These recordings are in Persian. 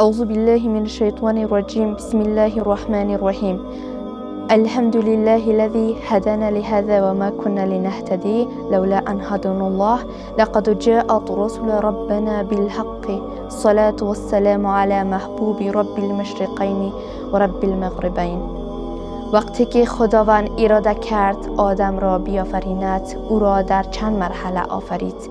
أعوذ بالله من الشيطان الرجيم. بسم الله الرحمن الرحيم. الحمد لله الذي هدانا لهذا وما كنا لنهتدي لولا أن هدانا الله لقد جاءت رسل ربنا بالحق الصلاة والسلام على محبوب رب المشرقين و رب المغربین. وقتی که خداوند اراده کرد آدم را بیافریند، او را در چند مرحله آفرید.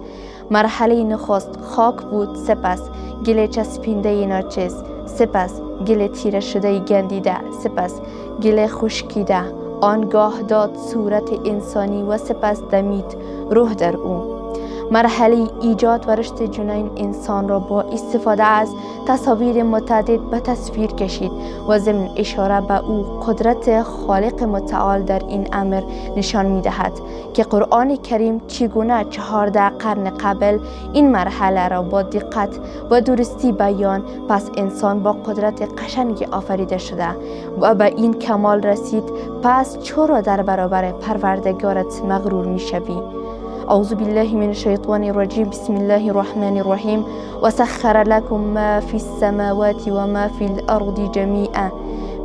مرحله نخست خاک بود، سپس گل چسبینده ناچیز، سپس گل تیره شده گندیده، سپس گل خشکیده. آنگاه داد صورت انسانی و سپس دمید روح در او. مرحله ایجاد و رشد جنین انسان را با استفاده از تصاویر متعدد به تصویر کشید و ضمن اشاره به او قدرت خالق متعال در این امر نشان می دهد که قرآن کریم چگونه 14 قرن قبل این مرحله را با دقت و درستی بیان. پس انسان با قدرت قشنگی آفریده شده و به این کمال رسید. پس چرا در برابر پروردگارت مغرور می شوی؟ أعوذ بالله من الشيطان الرجيم. بسم الله الرحمن الرحيم. وسخر لكم ما في السماوات وما في الأرض جميعا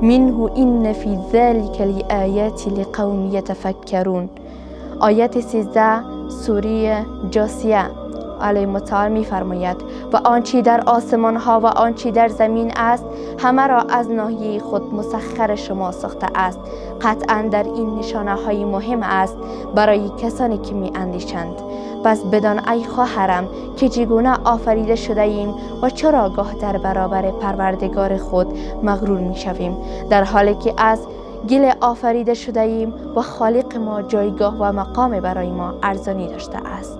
منه إن في ذلك لآيات لقوم يتفكرون. آیت 13 سوره جاثیه علیه متعال می فرماید و آنچه در آسمان ها و آنچه در زمین است همه را از ناحیه خود مسخر شما ساخته است. قطعا در این نشانه های مهم است برای کسانی که می اندیشند. پس بدان ای خواهرم که چگونه آفریده شده ایم و چرا گاه در برابر پروردگار خود مغرور می شویم، در حالی که از گل آفریده شده ایم و خالق ما جایگاه و مقام برای ما ارزانی داشته است.